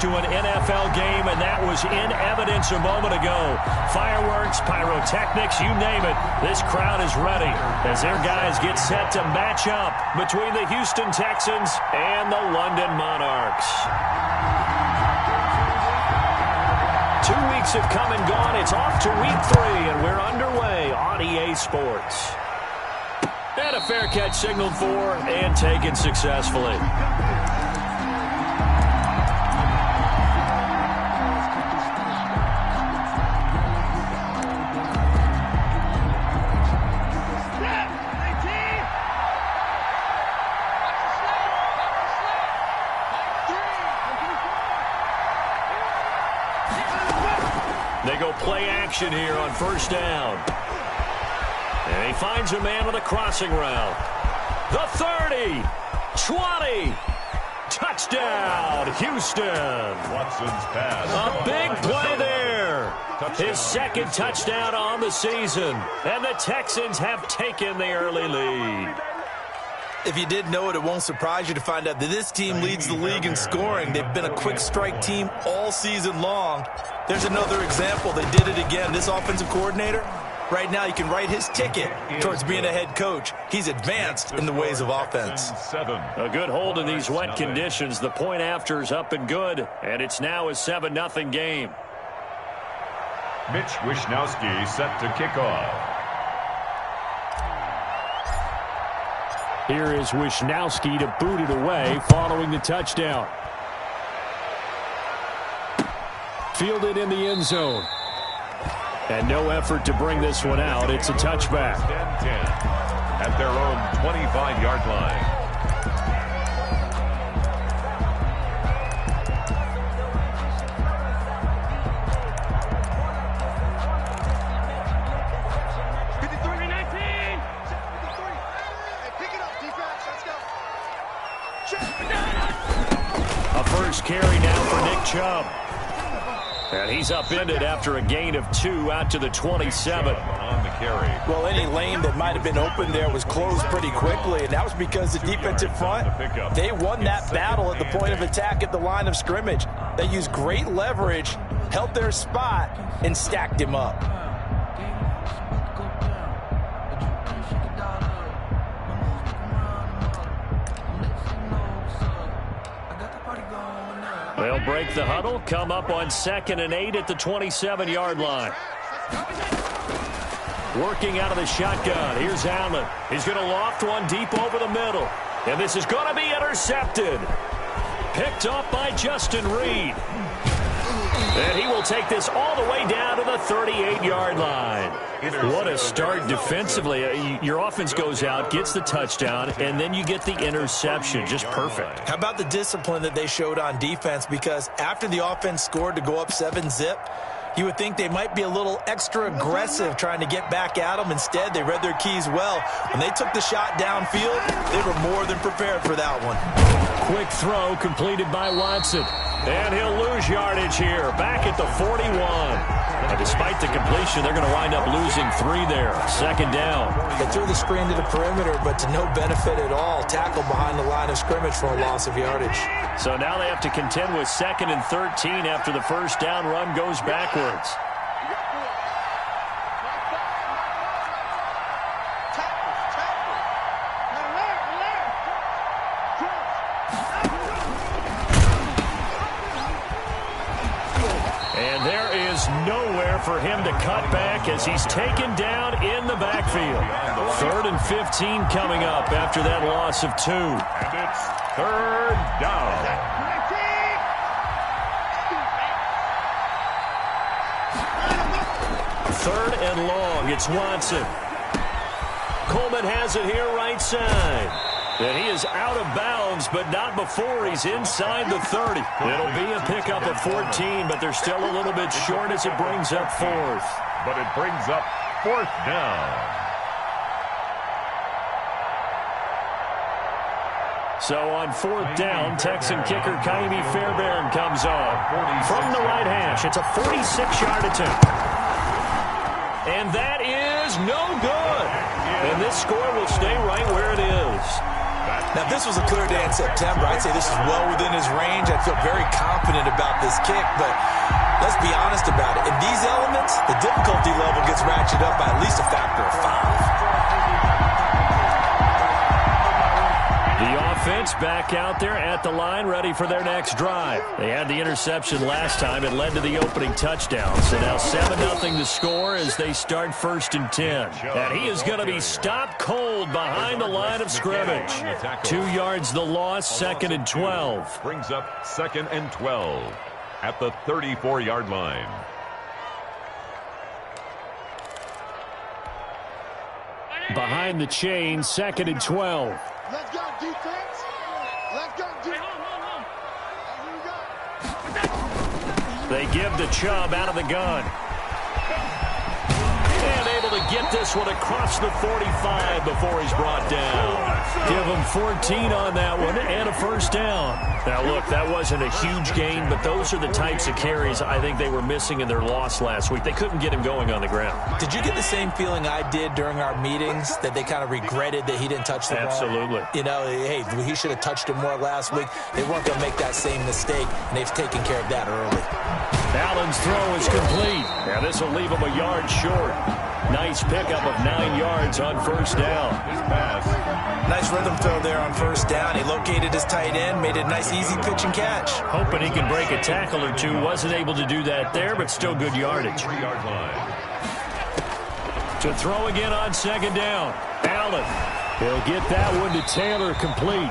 to an NFL game, and that was in evidence a moment ago. Fireworks, pyrotechnics, you name it. This crowd is ready as their guys get set to match up between the Houston Texans and the London Monarchs. 2 weeks have come and gone. It's off to week 3, and we're underway on EA Sports. And a fair catch signaled for and taken successfully. They go play action here on first down. And he finds a man with a crossing route. The 30, 20, touchdown, Houston. Watson's pass. A big play there. His second touchdown on the season. And the Texans have taken the early lead. If you didn't know it, it won't surprise you to find out that this team leads the league in scoring. They've been a quick strike team all season long. There's another example. They did it again. This offensive coordinator, right now, you can write his ticket towards being a head coach. He's advanced in the ways of offense. A good hold in these wet conditions. The point after is up and good, and it's now a 7-0 game. Mitch Wishnowsky set to kick off. Here is Wishnowsky to boot it away following the touchdown. Fielded in the end zone. And no effort to bring this one out. It's a touchback. 10-10 at their own 25-yard line. A first carry now for Nick Chubb. And he's upended after a gain of 2 out to the 27. On the carry. Well, any lane that might have been open there was closed pretty quickly, and that was because the defensive front, they won that battle at the point of attack at the line of scrimmage. They used great leverage, held their spot, and stacked him up. They'll break the huddle, come up on 2nd and 8 at the 27-yard line. Working out of the shotgun. Here's Allen. He's going to loft one deep over the middle. And this is going to be intercepted. Picked up by Justin Reed. And he will take this all the way down to the 38-yard line. What a start defensively. Your offense goes out, gets the touchdown, and then you get the interception. Just perfect. How about the discipline that they showed on defense? Because after the offense scored to go up 7-zip, you would think they might be a little extra aggressive trying to get back at them. Instead, they read their keys well. When they took the shot downfield, they were more than prepared for that one. Quick throw completed by Watson. And he'll lose yardage here, back at the 41. And despite the completion, they're going to wind up losing 3 there. 2nd down. They threw the screen to the perimeter, but to no benefit at all. Tackled behind the line of scrimmage for a loss of yardage. So now they have to contend with 2nd and 13 after the first down run goes backwards. And there is nowhere for him to cut back as he's taken down in the backfield. 3rd and 15 coming up after that loss of 2. And it's 3rd down. Third and long. It's Watson. Coleman has it here right side. And he is out of bounds, but not before he's inside the 30. It'll be a pickup of 14, but they're still a little bit short as it brings up 4th. But it brings up 4th down. So on 4th down, Texan kicker Kaimi Fairbairn comes on. From the right hash, it's a 46-yard attempt. And that is no good. And this score will stay right where it is. Now, if this was a clear day in September, I'd say this is well within his range. I feel very confident about off this kick, but let's be honest about it. In these elements, the difficulty level gets ratcheted up by at least a factor of 5. The offense back out there at the line, ready for their next drive. They had the interception last time. It led to the opening touchdown. So now 7-0 to score as they start 1st and 10. And he is going to be stopped cold behind the line of scrimmage. 2 yards the loss, 2nd and 12. Brings up 2nd and 12 at the 34-yard line. Behind the chain, 2nd and 12. Let's go, defense. Let's go, defense. They give the Chubb out of the gun. And able to get this one across the 45 before he's brought down. Give him 14 on that one and a 1st down. Now, look, that wasn't a huge gain, but those are the types of carries I think they were missing in their loss last week. They couldn't get him going on the ground. Did you get the same feeling I did during our meetings, that they kind of regretted that he didn't touch the ball? Absolutely. You know, hey, he should have touched it more last week. They weren't going to make that same mistake, and they've taken care of that early. Allen's throw is complete. Now, this will leave him a yard short. Nice pickup of 9 yards on 1st down. Nice rhythm throw there on 1st down. He located his tight end, made a nice easy pitch and catch. Hoping he can break a tackle or two. Wasn't able to do that there, but still good yardage. 3-yard line. To throw again on 2nd down. Allen. He'll get that one to Taylor, complete.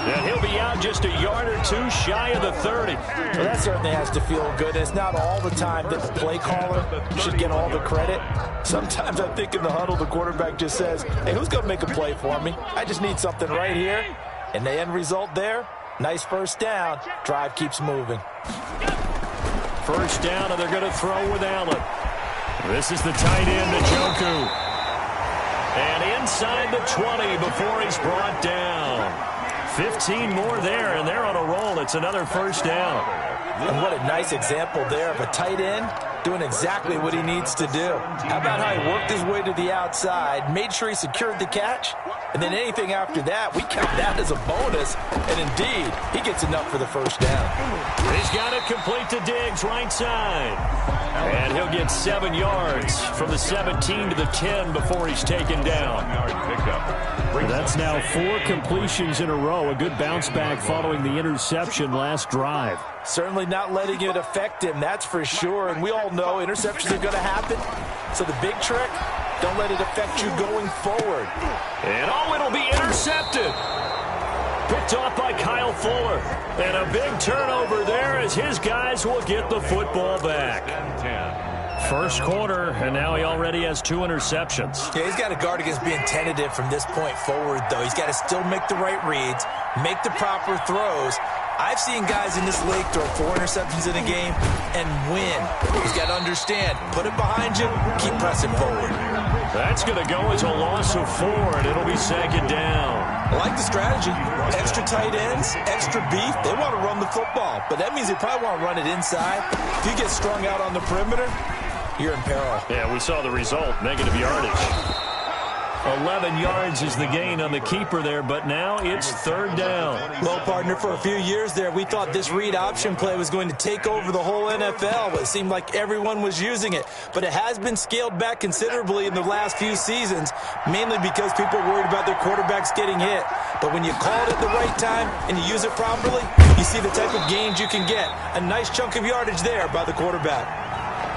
And he'll be out just a yard or two shy of the 30. Well, that certainly has to feel good. It's not all the time that the play caller should get all the credit. Sometimes I think in the huddle, the quarterback just says, hey, who's going to make a play for me? I just need something right here. And the end result there, nice 1st down. Drive keeps moving. 1st down, and they're going to throw with Allen. This is the tight end, Njoku. And inside the 20 before he's brought down. 15 more there, and they're on a roll. It's another 1st down. And what a nice example there of a tight end doing exactly what he needs to do. How about how he worked his way to the outside, made sure he secured the catch, and then anything after that, we count that as a bonus. And indeed, he gets enough for the 1st down. He's got it complete to Diggs, right side. And he'll get 7 yards from the 17 to the 10 before he's taken down. That's now 4 completions in a row. A good bounce back following the interception last drive. Certainly not letting it affect him, that's for sure. And we all know interceptions are going to happen. So the big trick, don't let it affect you going forward. And it'll be intercepted. Picked off by Kyle Fuller. And a big turnover there as his guys will get the football back. 1st quarter, and now he already has 2 interceptions. Yeah, he's got to guard against being tentative from this point forward, though. He's got to still make the right reads, make the proper throws. I've seen guys in this league throw 4 interceptions in a game and win. He's got to understand, put it behind you, keep pressing forward. That's going to go as a loss of 4, and it'll be 2nd down. I like the strategy. Extra tight ends, extra beef. They want to run the football, but that means they probably want to run it inside. If you get strung out on the perimeter, you're in peril. Yeah, we saw the result, negative yardage. 11 yards is the gain on the keeper there, but now it's 3rd down. Well, partner, for a few years there, we thought this read option play was going to take over the whole NFL. It seemed like everyone was using it, but it has been scaled back considerably in the last few seasons, mainly because people are worried about their quarterbacks getting hit. But when you call it at the right time and you use it properly, you see the type of gains you can get. A nice chunk of yardage there by the quarterback.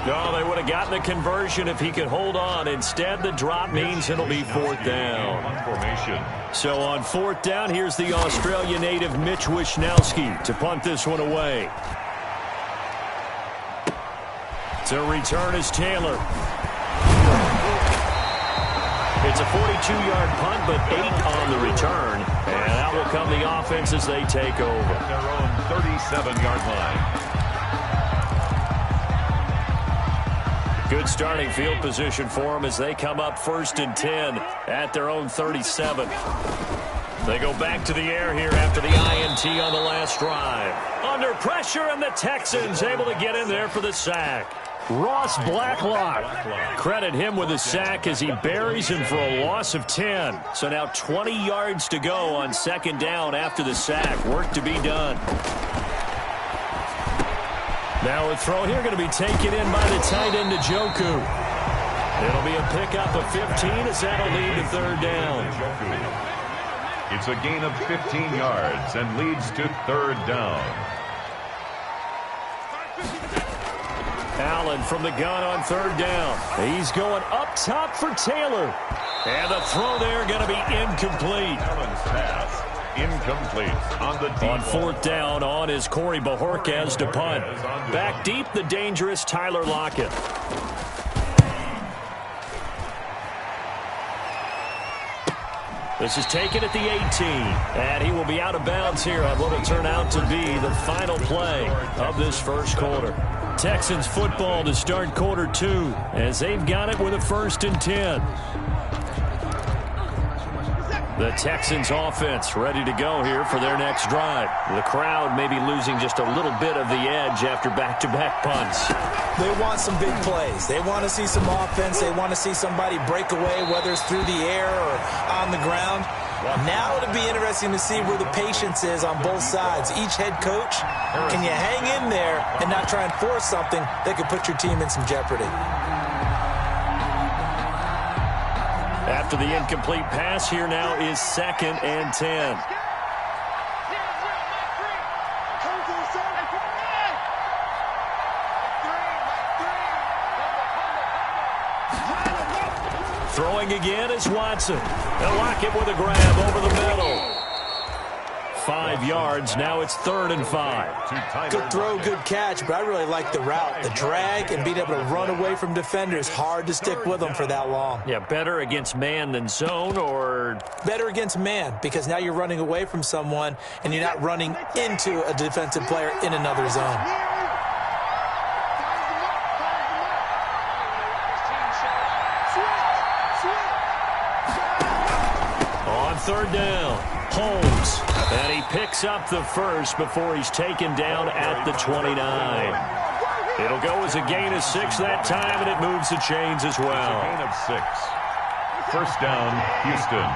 No, they would have gotten the conversion if he could hold on. Instead, the drop means it'll be 4th down. So on 4th down, here's the Australia native Mitch Wishnowsky to punt this one away. To return is Taylor. It's a 42-yard punt, but 8 on the return. And out will come the offense as they take over. Their own 37-yard line. Good starting field position for them as they come up 1st and 10 at their own 37. They go back to the air here after the INT on the last drive. Under pressure, and the Texans able to get in there for the sack. Ross Blacklock. Credit him with a sack as he buries him for a loss of 10. So now 20 yards to go on 2nd down after the sack. Work to be done. Now a throw here going to be taken in by the tight end, Njoku. It'll be a pickup of 15 as that'll lead to third down. It's a gain of 15 yards and leads to third down. Allen from the gun on third down. He's going up top for Taylor. And the throw there going to be incomplete. Allen's pass incomplete on the deep On fourth down on is Corey Bajorquez to punt. Back deep, the dangerous Tyler Lockett. This is taken at the 18, and he will be out of bounds here on what will turn out to be the final play of this first quarter. Texans football to start quarter 2 as they've got it with a 1st and 10. The Texans offense ready to go here for their next drive. The crowd may be losing just a little bit of the edge after back-to-back punts. They want some big plays. They want to see some offense. They want to see somebody break away, whether it's through the air or on the ground. Now it'll be interesting to see where the patience is on both sides. Each head coach, can you hang in there and not try and force something that could put your team in some jeopardy? After the incomplete pass, here now is 2nd and 10. Throwing again is Watson. They'll lock it with a grab over the middle. 5 yards. Now it's 3rd and 5. Good throw, good catch, but I really like the route. The drag and being able to run away from defenders. Hard to stick with them for that long. Yeah, better against man than zone, or? Better against man, because now you're running away from someone and you're not running into a defensive player in another zone. On 3rd down, Holmes. And he picks up the first before he's taken down at the 29. It'll go as a gain of 6 that time, and it moves the chains as well. Gain of 6. First down, Houston.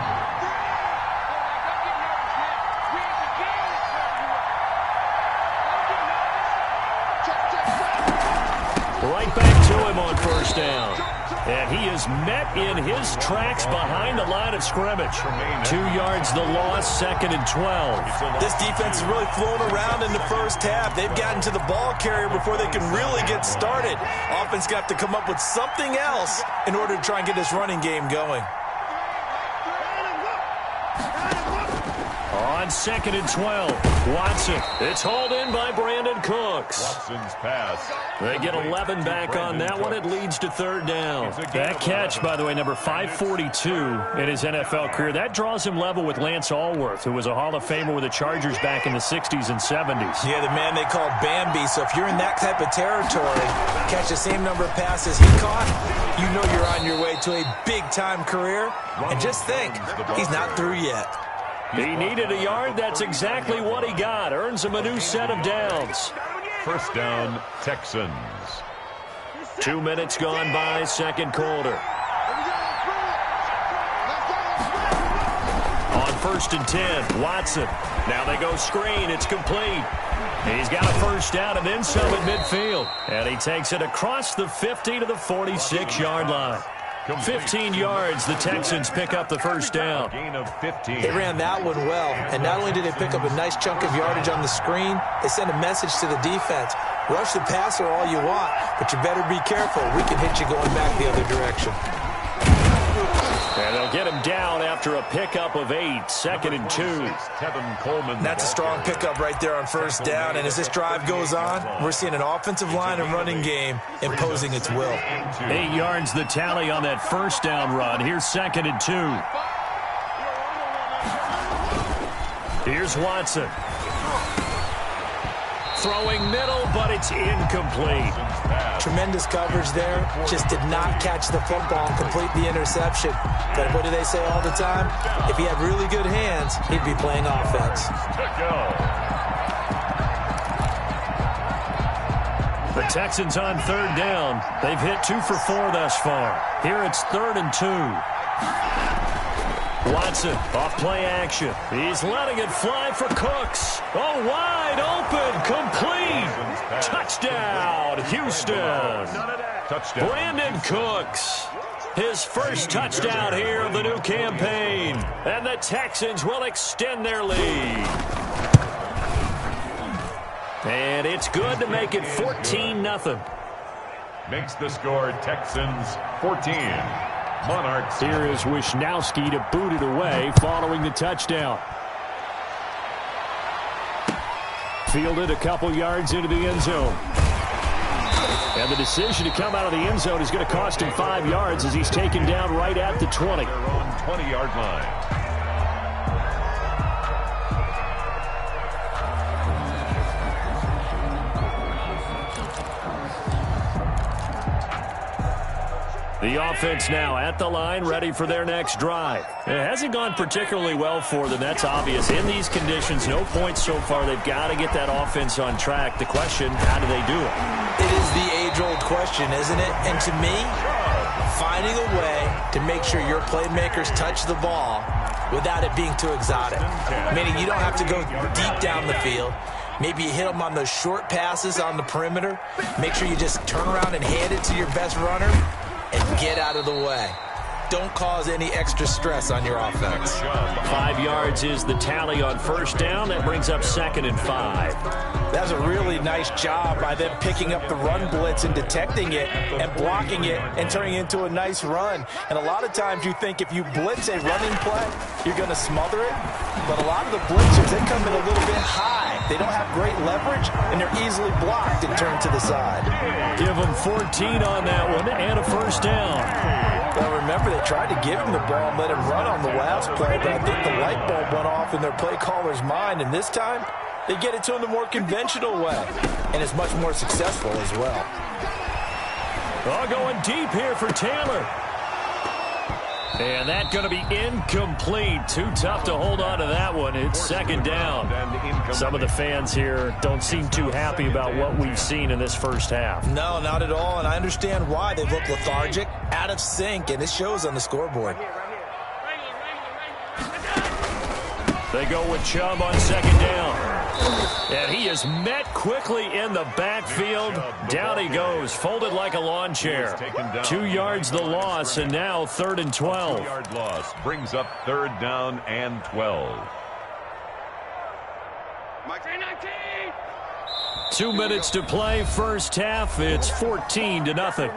Right back to him on first down. And he is met in his tracks behind the line of scrimmage. 2 yards the loss, 2nd and 12. This defense has really flown around in the first half. They've gotten to the ball carrier before they can really get started. Offense got to come up with something else in order to try and get this running game going. On 2nd and 12, Watson. It's hauled in by Brandon Cooks. Watson's pass. They get 11 back on that one. It leads to 3rd down. That catch, by the way, number 542 in his NFL career. That draws him level with Lance Allworth, who was a Hall of Famer with the Chargers back in the 60s and 70s. Yeah, the man they called Bambi. So if you're in that type of territory, catch the same number of passes he caught, you know you're on your way to a big-time career. And just think, he's not through yet. He needed a yard. That's exactly what he got. Earns him a new set of downs. First down, Texans. 2 minutes gone by, second quarter. On 1st and 10, Watson. Now they go screen. It's complete. He's got a first down and then some at midfield. And he takes it across the 50 to the 46-yard line. 15 yards, the Texans pick up the first down. Gain of 15. They ran that one well, and not only did they pick up a nice chunk of yardage on the screen, they sent a message to the defense. Rush the passer all you want, but you better be careful. We can hit you going back the other direction. And they'll get him down after a pickup of 8, 2nd and 2. Tevin Coleman. That's a strong pickup right there on first down, and as this drive goes on, we're seeing an offensive line and running game imposing its will. 8 yards the tally on that first down run. Here's 2nd and 2. Here's Watson. Throwing middle, but it's incomplete. Tremendous coverage there. Just did not catch the football and complete the interception. But what do they say all the time? If he had really good hands, he'd be playing offense. The Texans on 3rd down. They've hit 2 for 4 thus far. Here it's 3rd and 2. Watson, off play action. He's letting it fly for Cooks. Oh, wide open, complete. Touchdown, Houston. Touchdown. Brandon Cooks. His first touchdown here of the new campaign. And the Texans will extend their lead. And it's good to make it 14-0. Makes the score Texans 14. Monarchs. Here is Wisnowski to boot it away following the touchdown. Fielded a couple yards into the end zone. And the decision to come out of the end zone is going to cost him 5 yards as he's taken down right at the 20. Their own 20-yard line. The offense now at the line, ready for their next drive. It hasn't gone particularly well for them. That's obvious. In these conditions, no points so far. They've got to get that offense on track. The question, how do they do it? It is the age-old question, isn't it? And to me, finding a way to make sure your playmakers touch the ball without it being too exotic. Meaning you don't have to go deep down the field. Maybe you hit them on those short passes on the perimeter. Make sure you just turn around and hand it to your best runner and get out of the way. Don't cause any extra stress on your offense. 5 yards is the tally on first down. That brings up 2nd and 5. That was a really nice job by them picking up the run blitz and detecting it and blocking it and turning it into a nice run. And a lot of times you think if you blitz a running play, you're going to smother it. But a lot of the blitzers, they come in a little bit high. They don't have great leverage, and they're easily blocked and turned to the side. Give them 14 on that one and a first down. Well, remember, they tried to give him the ball and let him run on the last play, but I think the light bulb went off in their play caller's mind, and this time they get it to him the more conventional way, and it's much more successful as well. Oh, going deep here for Taylor. And that's going to be incomplete. Too tough to hold on to that one. It's 2nd down. Some of the fans here don't seem too happy about what we've seen in this first half. No, not at all, and I understand why. They look lethargic, out of sync, and it shows on the scoreboard. They go with Chubb on 2nd down. And he is met quickly in the backfield. Down he goes, folded like a lawn chair. 2 yards the loss, and now 3rd and 12. 2-yard loss brings up 3rd down and 12. 2 minutes to play, first half. It's 14-0.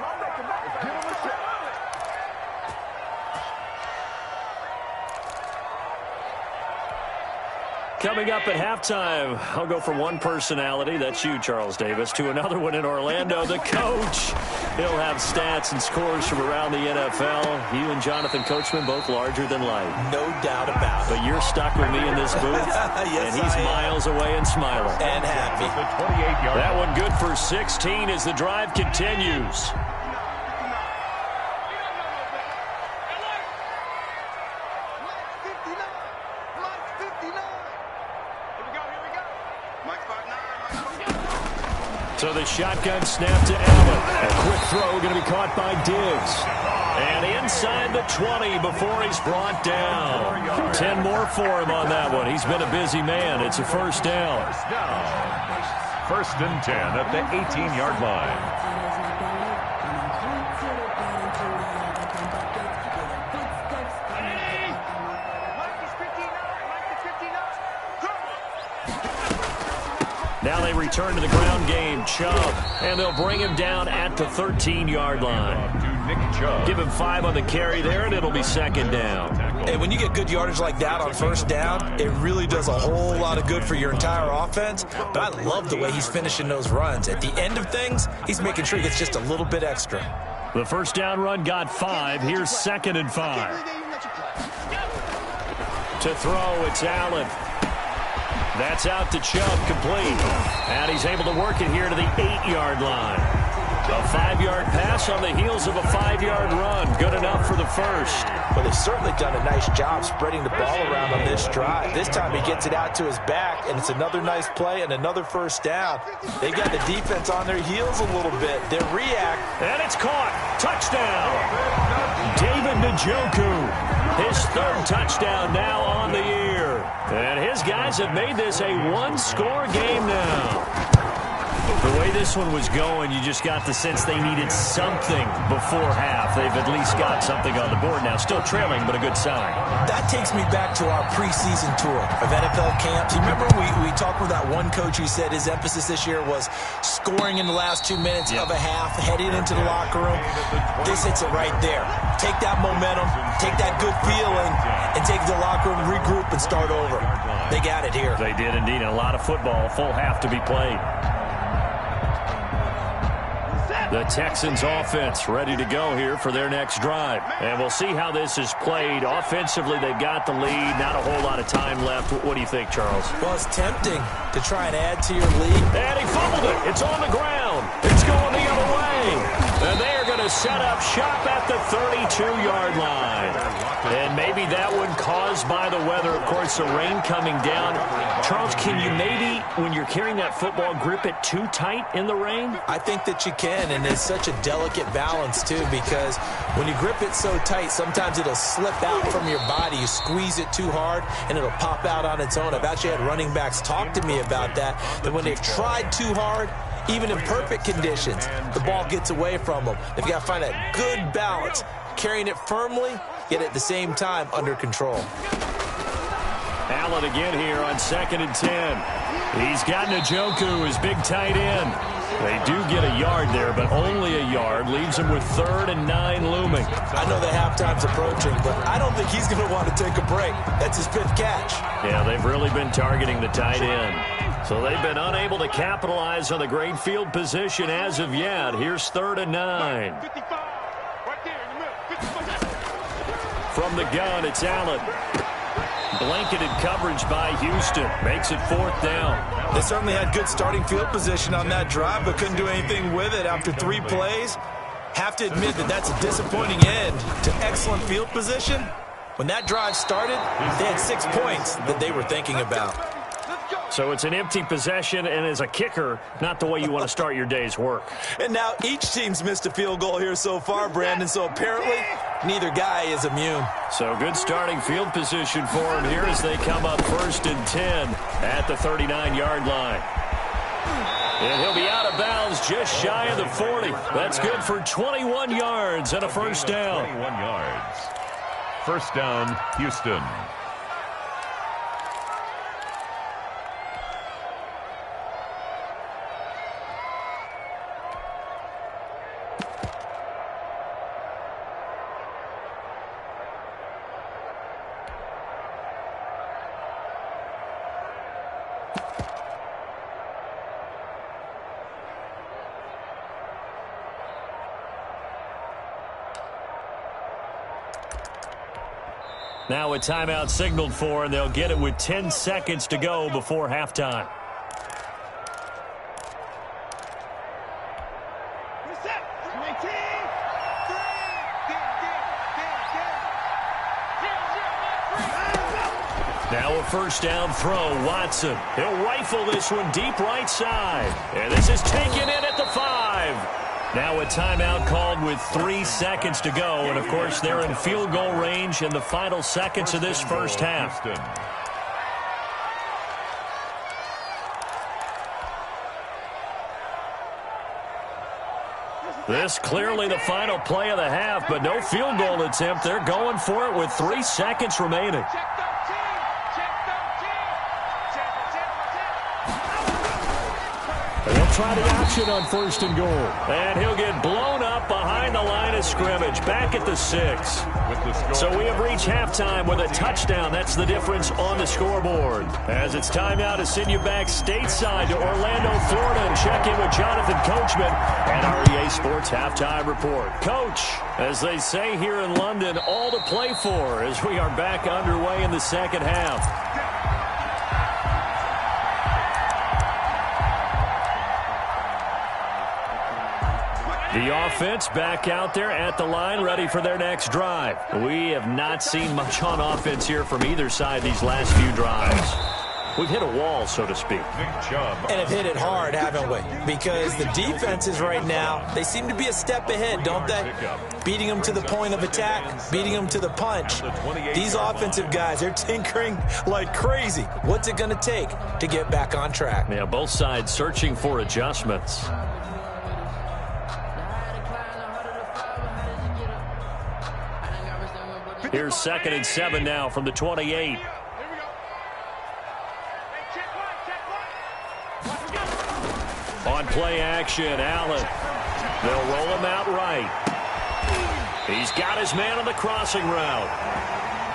Coming up at halftime, I'll go from one personality, that's you, Charles Davis, to another one in Orlando, the coach. He'll have stats and scores from around the NFL. You and Jonathan Coachman, both larger than life. No doubt about it. But you're stuck with me in this booth, yes, and he's miles away and smiling. And happy. That one good for 16 as the drive continues. So the shotgun snap to Allen. A quick throw going to be caught by Diggs. And inside the 20 before he's brought down. 10 more for him on that one. He's been a busy man. It's a first down. 1st and 10 at the 18-yard line. Now they return to the ground game. Chubb. And they'll bring him down at the 13-yard line. Give him 5 on the carry there, and it'll be 2nd down. Hey, when you get good yardage like that on first down, it really does a whole lot of good for your entire offense. But I love the way he's finishing those runs. At the end of things, he's making sure he gets just a little bit extra. The first down run got 5. Here's 2nd and 5. To throw, it's Allen. That's out to Chubb, complete. And he's able to work it here to the 8-yard line. A 5-yard pass on the heels of a 5-yard run. Good enough for the first. Well, they've certainly done a nice job spreading the ball around on this drive. This time he gets it out to his back, and it's another nice play and another first down. They've got the defense on their heels a little bit. They react. And it's caught. Touchdown. David Njoku. His third touchdown now on the year. And his guys have made this a one-score game now. The way this one was going, you just got the sense they needed something before half. They've at least got something on the board now. Still trailing, but a good sign. That takes me back to our preseason tour of NFL camps. You remember we talked with that one coach who said his emphasis this year was scoring in the last 2 minutes of a half, heading into the locker room. This hits it right there. Take that momentum, take that good feeling, and take the locker room, regroup, and start over. They got it here. They did indeed. And a lot of football, a full half to be played. The Texans offense ready to go here for their next drive. And we'll see how this is played. Offensively, they've got the lead. Not a whole lot of time left. What do you think, Charles? Well, it's tempting to try and add to your lead. And he fumbled it. It's on the ground. It's going the other way. And they are going to set up shop at the 32-yard line. And maybe that one caused by the weather. Of course, the rain coming down. Charles, can you maybe, when you're carrying that football, grip it too tight in the rain? I think that you can, and it's such a delicate balance, too, because when you grip it so tight, sometimes it'll slip out from your body. You squeeze it too hard, and it'll pop out on its own. I've actually had running backs talk to me about that when they've tried too hard, even in perfect conditions, the ball gets away from them. They've got to find that good balance, carrying it firmly, yet at the same time under control. Allen again here on 2nd and 10. He's got Njoku, his big tight end. They do get a yard there, but only a yard. Leaves him with 3rd and 9 looming. I know the halftime's approaching, but I don't think he's going to want to take a break. That's his 5th catch. Yeah, they've really been targeting the tight end. So they've been unable to capitalize on the great field position as of yet. Here's 3rd and 9. From the gun, it's Allen. Blanketed coverage by Houston. Makes it 4th down. They certainly had good starting field position on that drive, but couldn't do anything with it after 3 plays. Have to admit that that's a disappointing end to excellent field position. When that drive started, they had 6 points that they were thinking about. So it's an empty possession, and as a kicker, not the way you want to start your day's work. And now each team's missed a field goal here so far, Brandon, so apparently neither guy is immune. So good starting field position for him here as they come up 1st and 10 at the 39-yard line. And he'll be out of bounds just shy of the 40. That's good for 21 yards and a first down. 21 yards. First down, Houston. Now a timeout signaled for, and they'll get it with 10 seconds to go before halftime. Now a first down throw, Watson. He'll rifle this one deep right side. And this is taken in at the 5. Now a timeout called with 3 seconds to go. And, of course, they're in field goal range in the final seconds of this first half. This clearly the final play of the half, but no field goal attempt. They're going for it with 3 seconds remaining. They'll try the option on 1st and goal. And he'll get blown up behind the line of scrimmage, back at the 6. So we have reached halftime with a touchdown. That's the difference on the scoreboard. As it's time now to send you back stateside to Orlando, Florida, and check in with Jonathan Coachman and our EA Sports Halftime Report. Coach, as they say here in London, all to play for as we are back underway in the second half. The offense back out there at the line, ready for their next drive. We have not seen much on offense here from either side these last few drives. We've hit a wall, so to speak. And have hit it hard, haven't we? Because the defenses right now, they seem to be a step ahead, don't they? Beating them to the point of attack, beating them to the punch. These offensive guys, they're tinkering like crazy. What's it going to take to get back on track? Yeah, both sides searching for adjustments. Here's 2nd and 7 now from the 28. On play action, Allen. They'll roll him out right. He's got his man on the crossing route.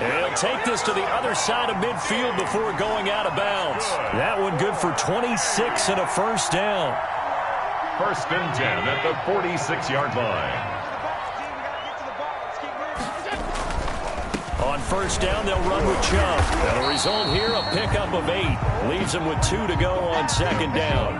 And he'll take this to the other side of midfield before going out of bounds. That one good for 26 and a first down. 1st and 10 at the 46-yard line. On first down, they'll run with Chubb. And the result here, a pickup of 8. Leaves them with 2 to go on 2nd down.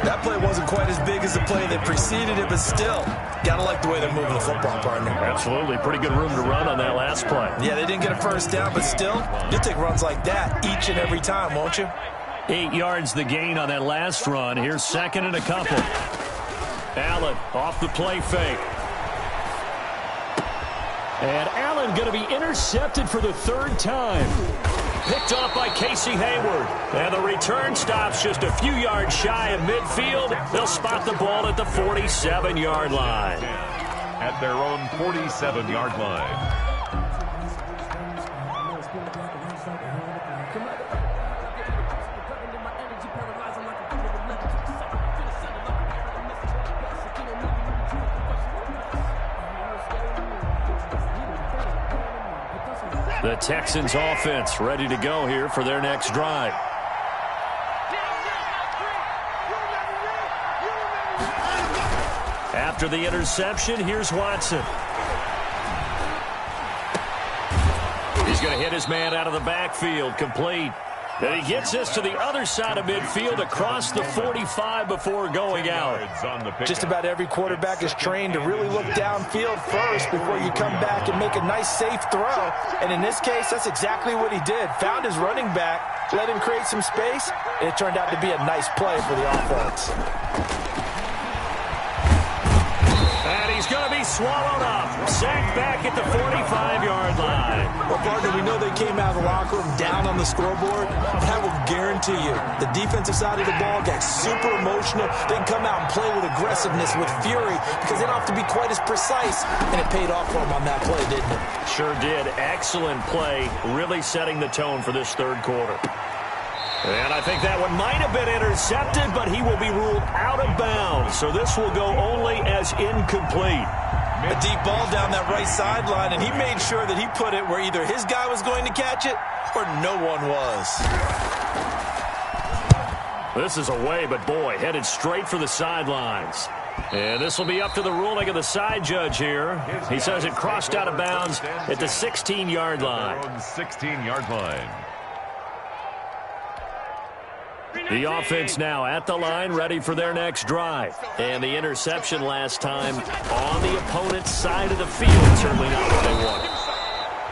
That play wasn't quite as big as the play that preceded it, but still, gotta like the way they're moving the football, partner. Absolutely. Pretty good room to run on that last play. Yeah, they didn't get a first down, but still, you'll take runs like that each and every time, won't you? 8 yards the gain on that last run. Here's 2nd and a couple. Allen off the play fake. And Allen going to be intercepted for the 3rd time. Picked off by Casey Hayward. And the return stops just a few yards shy of midfield. They'll spot the ball at the 47-yard line. At their own 47-yard line. The Texans offense ready to go here for their next drive. After the interception, here's Watson. He's going to hit his man out of the backfield, complete. And he gets this to the other side of midfield across the 45 before going out. Just about every quarterback is trained to really look downfield first before you come back and make a nice, safe throw. And in this case, that's exactly what he did. Found his running back, let him create some space, and it turned out to be a nice play for the offense. And he's going to be swallowed up. Sacked back at the 45-yard line. Well, partner, we know they came out of the locker room down on the scoreboard. But I will guarantee you, the defensive side of the ball got super emotional. They can come out and play with aggressiveness, with fury, because they don't have to be quite as precise. And it paid off for them on that play, didn't it? Sure did. Excellent play, really setting the tone for this 3rd quarter. And I think that one might have been intercepted, but he will be ruled out of bounds. So this will go only as incomplete. A deep ball down that right sideline, and he made sure that he put it where either his guy was going to catch it or no one was. This is away, but boy, headed straight for the sidelines. And this will be up to the ruling of the side judge here. He says it crossed out of bounds at the 16-yard line. 16-yard line. The offense now at the line, ready for their next drive. And the interception last time on the opponent's side of the field. Certainly not what they wanted.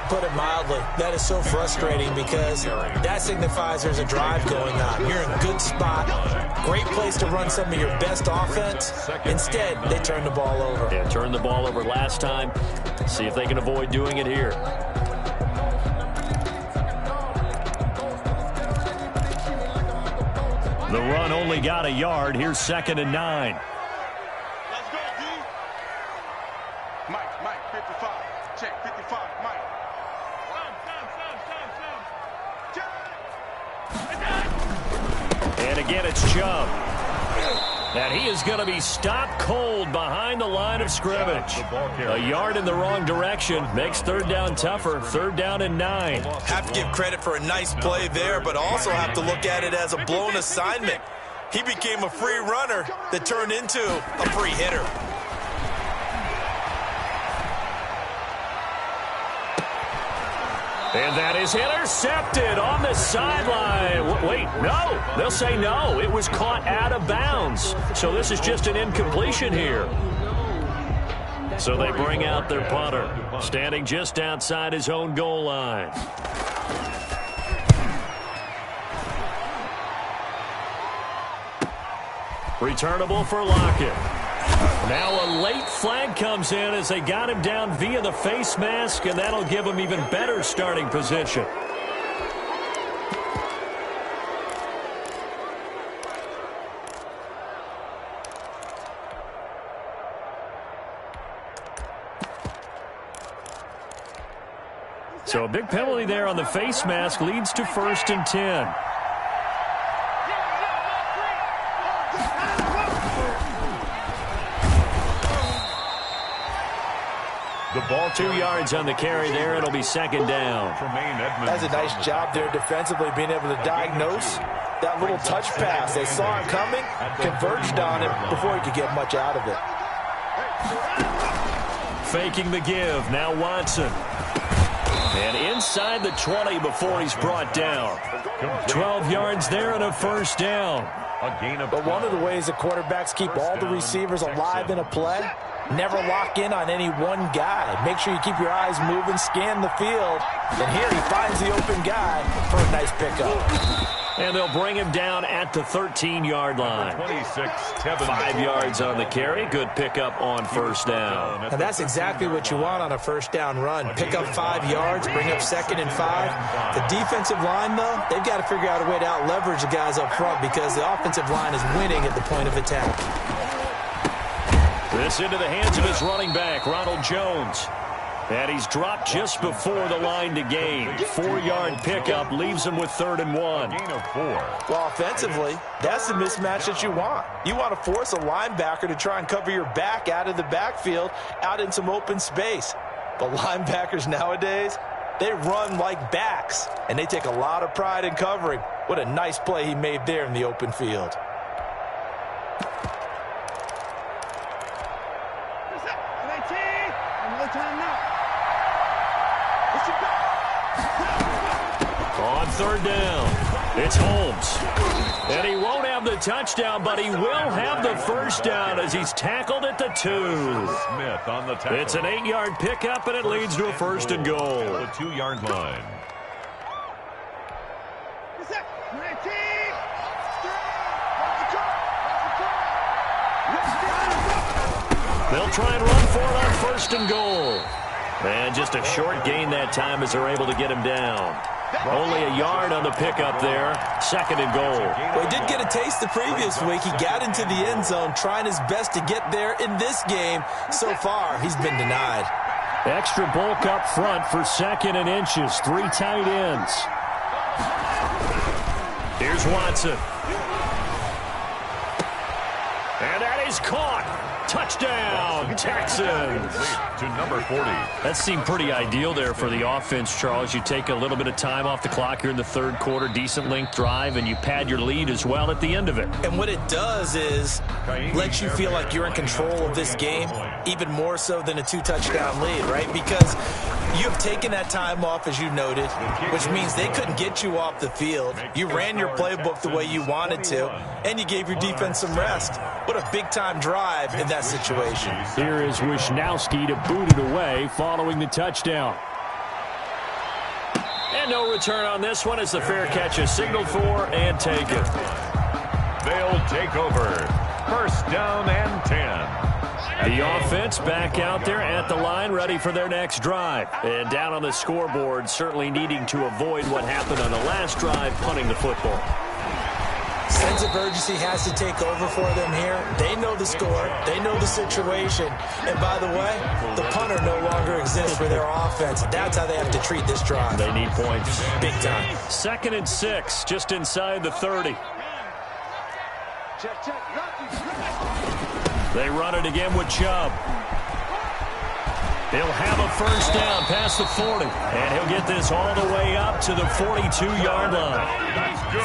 Put it mildly, that is so frustrating because that signifies there's a drive going on. You're in a good spot. Great place to run some of your best offense. Instead, they turn the ball over. Yeah, turned the ball over last time. See if they can avoid doing it here. The run only got a yard. Here's 2nd and 9. Let's go, D. Mike, 55. Check, 55, Mike. And again, it's Chubb. And he is going to be stopped cold behind the line of scrimmage. A yard in the wrong direction makes 3rd down tougher. 3rd down and 9. Have to give credit for a nice play there, but also have to look at it as a blown assignment. He became a free runner that turned into a free hitter. And that is intercepted on the sideline. Wait, no. They'll say no. It was caught out of bounds. So this is just an incompletion here. So they bring out their punter, standing just outside his own goal line. Returnable for Lockett. Now a late flag comes in as they got him down via the face mask, and that'll give him even better starting position. So a big penalty there on the face mask leads to 1st and 10. The ball 2 yards on the carry there. It'll be 2nd down. That's a nice job there defensively, being able to diagnose that little touch pass. They saw him coming, converged on him before he could get much out of it. Faking the give. Now Watson. And inside the 20 before he's brought down. 12 yards there and a 1st down. But one of the ways the quarterbacks keep all the receivers alive in a play, never lock in on any one guy. Make sure you keep your eyes moving, scan the field. And here he finds the open guy for a nice pickup. And they'll bring him down at the 13-yard line. 5 yards on the carry. Good pickup on 1st down. And that's exactly what you want on a 1st down run. Pick up 5 yards, bring up 2nd and 5. The defensive line, though, they've got to figure out a way to out-leverage the guys up front because the offensive line is winning at the point of attack. This into the hands of his running back, Ronald Jones. And he's dropped just before the line to gain. 4-yard pickup leaves him with 3rd and 1. Gain of 4. Well, offensively, that's the mismatch that you want. You want to force a linebacker to try and cover your back out of the backfield, out in some open space. But linebackers nowadays, they run like backs, and they take a lot of pride in covering. What a nice play he made there in the open field. On 3rd down, it's Holmes. And he won't have the touchdown, but he will have the 1st down as he's tackled at the 2. Smith on the tackle. It's an 8-yard pickup, and it leads to a 1st and goal. The 2-yard line. They'll try and run for it on 1st and goal. And just a short gain that time as they're able to get him down. Only a yard on the pickup there. 2nd and goal. Well, he did get a taste the previous week. He got into the end zone trying his best to get there in this game. So far, he's been denied. Extra bulk up front for 2nd and inches. 3 tight ends. Here's Watson. And that is caught. Touchdown, Texans. To number 40. That seemed pretty ideal there for the offense, Charles. You take a little bit of time off the clock here in the 3rd quarter, decent length drive, and you pad your lead as well at the end of it. And what it does is let you feel like you're in control of this game, even more so than a 2-touchdown lead, right? Because you've taken that time off, as you noted, which means they couldn't get you off the field. You ran your playbook the way you wanted to, and you gave your defense some rest. What a big-time drive in that situation. Here is Wisnowski to boot it away following the touchdown. And no return on this one as the fair catch is signaled for and taken. They'll take over. 1st down and 10. The offense back out there at the line, ready for their next drive. And down on the scoreboard, certainly needing to avoid what happened on the last drive, punting the football. Sense of urgency has to take over for them here. They know the score. They know the situation. And by the way, the punter no longer exists for their offense. That's how they have to treat this drive. They need points. Big time. 2nd and 6, just inside the 30. They run it again with Chubb. He'll have a 1st down past the 40. And he'll get this all the way up to the 42-yard line.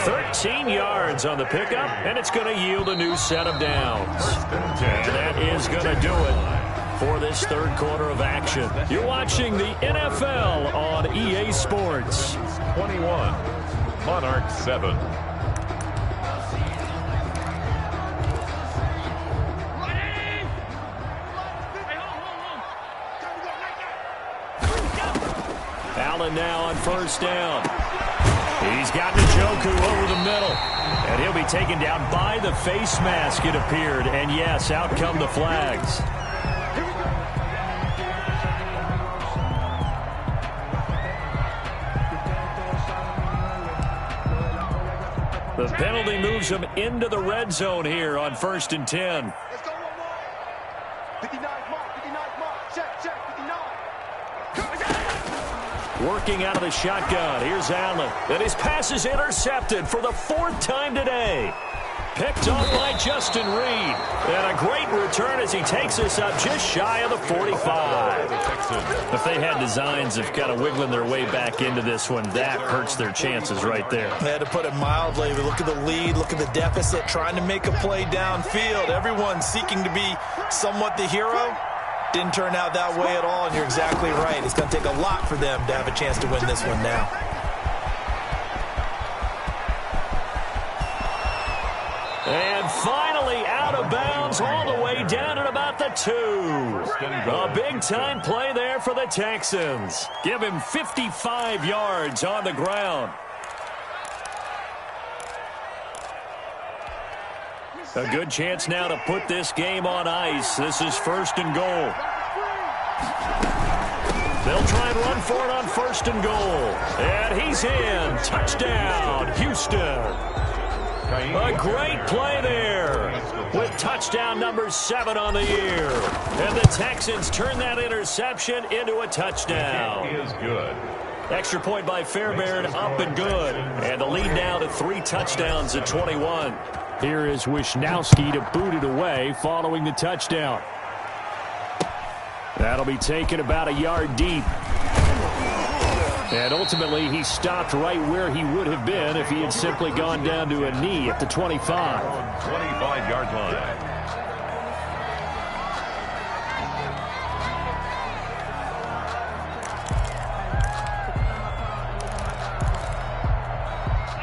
13 yards on the pickup, and it's going to yield a new set of downs. And that is going to do it for this 3rd quarter of action. You're watching the NFL on EA Sports. 21, Monarchs 7. Allen now on first down. He's got Njoku over the middle. And he'll be taken down by the face mask, it appeared. And yes, out come the flags. The penalty moves him into the red zone here on 1st and 10. Let's go one more. 59 mark, 59 mark. Check, 59. Working out of the shotgun. Here's Allen. And his pass is intercepted for the 4th time today. Picked off by Justin Reed. And a great return as he takes us up just shy of the 45. If they had designs of kind of wiggling their way back into this one, that hurts their chances right there. They had to put it mildly. But look at the lead, look at the deficit, trying to make a play downfield. Everyone seeking to be somewhat the hero. Didn't turn out that way at all, and you're exactly right. It's going to take a lot for them to have a chance to win this one now. And finally out of bounds all the way down at about the 2. A big-time play there for the Texans. Give him 55 yards on the ground. A good chance now to put this game on ice. This is 1st and goal. They'll try and run for it on 1st and goal. And he's in. Touchdown, Houston. A great play there with touchdown number 7 on the year. And the Texans turn that interception into a touchdown. It is good. Extra point by Fairbairn, up and good. And the lead now to 3 touchdowns at 21. Here is Wisnowski to boot it away following the touchdown. That'll be taken about a yard deep. And ultimately, he stopped right where he would have been if he had simply gone down to a knee at the 25. 25-yard line.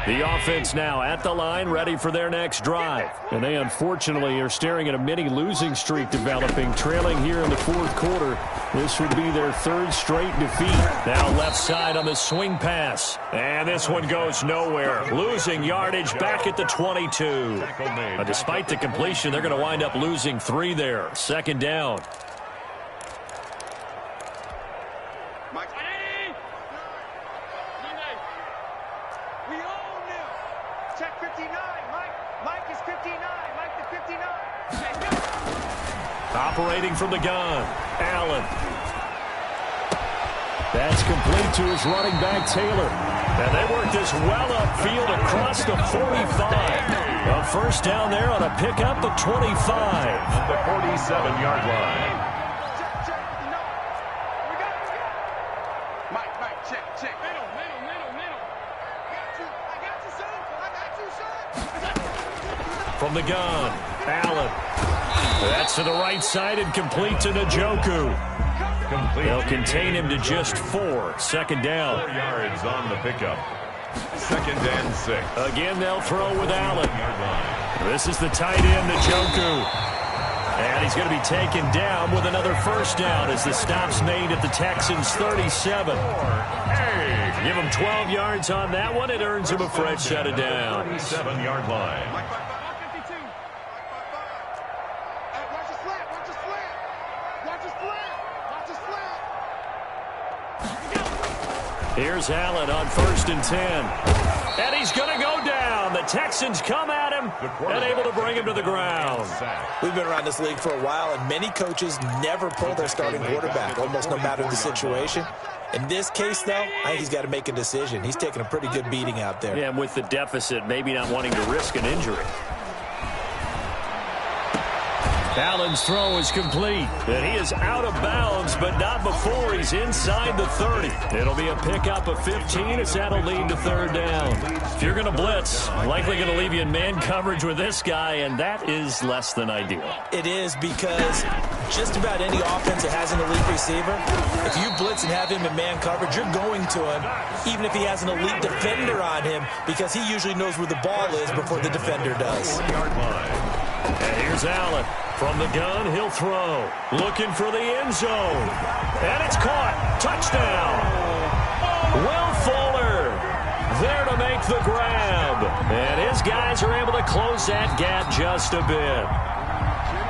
The offense now at the line, ready for their next drive. And they unfortunately are staring at a mini losing streak developing, trailing here in the 4th quarter. This would be their 3rd straight defeat. Now left side on the swing pass. And this one goes nowhere. Losing yardage back at the 22. Despite the completion, they're going to wind up losing 3 there. 2nd down. Operating from the gun, Allen. That's complete to his running back, Taylor. And they work this well upfield across the 45. A first down there on a pickup of 25. At the 47-yard line. Mike, check. Middle. From the gun, Allen. That's to the right side and complete to Njoku. They'll contain him to just 4. 2nd down. 4 yards on the pickup. 2nd and 6. Again, they'll throw with Allen. This is the tight end, Njoku. And he's going to be taken down with another first down as the stop's made at the Texans' 37. Give him 12 yards on that one. It earns him a fresh set of downs. 37-yard line. Here's Allen on 1st and 10. And he's going to go down. The Texans come at him and able to bring him to the ground. We've been around this league for a while, and many coaches never pull their starting quarterback, almost no matter the situation. In this case, though, I think he's got to make a decision. He's taking a pretty good beating out there. Yeah, and with the deficit, maybe not wanting to risk an injury. Allen's throw is complete. And he is out of bounds, but not before he's inside the 30. It'll be a pickup of 15 as that'll lead to 3rd down. If you're going to blitz, likely going to leave you in man coverage with this guy, and that is less than ideal. It is, because just about any offense that has an elite receiver, if you blitz and have him in man coverage, you're going to him, even if he has an elite defender on him, because he usually knows where the ball is before the defender does. 4-yard line. And here's Allen. From the gun, he'll throw. Looking for the end zone. And it's caught. Touchdown. Will Fuller there to make the grab. And his guys are able to close that gap just a bit.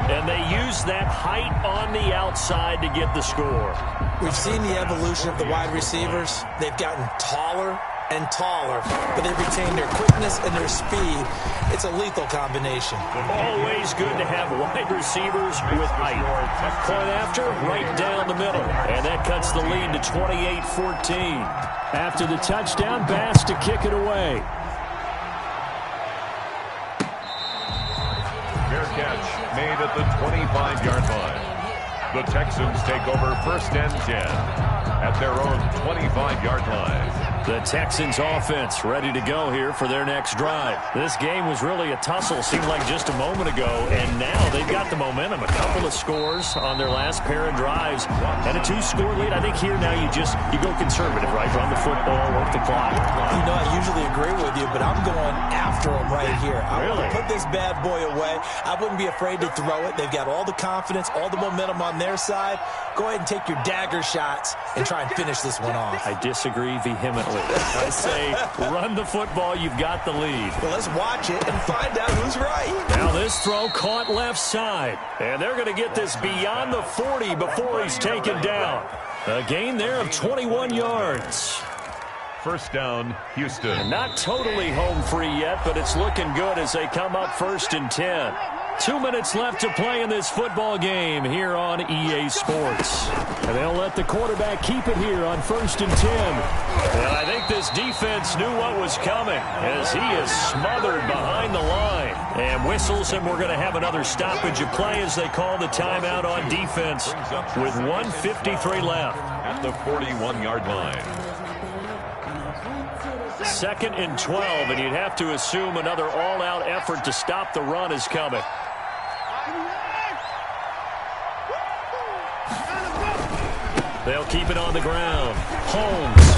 And they use that height on the outside to get the score. We've seen the evolution of the wide receivers. They've gotten taller and taller, but they've retained their quickness and their speed. It's a lethal combination. Always good to have wide receivers with height. Point after, right down the middle. And that cuts the lead to 28-14. After the touchdown, Bass to kick it away. Fair catch made at the 25-yard line. The Texans take over 1st and 10 at their own 25-yard line. The Texans offense ready to go here for their next drive. This game was really a tussle, seemed like just a moment ago, and now they've got the momentum. A couple of scores on their last pair of drives and a 2-score lead. I think here now you go conservative, right? Run the football, work the clock. You know, I usually agree with you, but I'm going after them right here. I want to put this bad boy away. I wouldn't be afraid to throw it. They've got all the confidence, all the momentum on their side. Go ahead and take your dagger shots and try and finish this one off. I disagree vehemently. I say run the football. You've got the lead. Well, let's watch it and find out who's right. Now this throw caught left side. And they're going to get this beyond the 40 before he's taken down. A gain there of 21 yards. 1st down, Houston. And not totally home free yet, but it's looking good as they come up 1st and 10. 2 minutes left to play in this football game here on EA Sports. And they'll let the quarterback keep it here on 1st and 10. And I think this defense knew what was coming as he is smothered behind the line. And whistles, and we're going to have another stoppage of play as they call the timeout on defense with 1:53 left. At the 41-yard line. 2nd and 12, and you'd have to assume another all-out effort to stop the run is coming. They'll keep it on the ground. Holmes.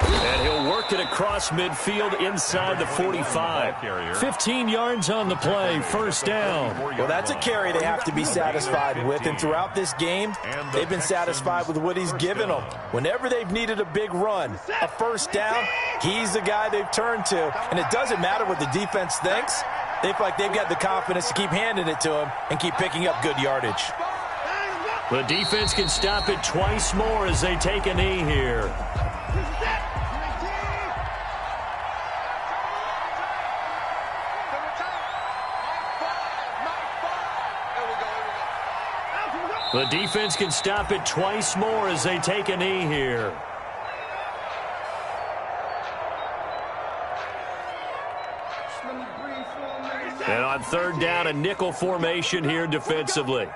And he'll work it across midfield inside the 45. 15 yards on the play, 1st down. Well, that's a carry they have to be satisfied with. And throughout this game, they've been satisfied with what he's given them. Whenever they've needed a big run, a 1st down, he's the guy they've turned to. And it doesn't matter what the defense thinks. They feel like they've got the confidence to keep handing it to him and keep picking up good yardage. The defense can stop it twice more as they take a knee here. The defense can stop it twice more as they take a knee here. And on 3rd down, a nickel formation here defensively.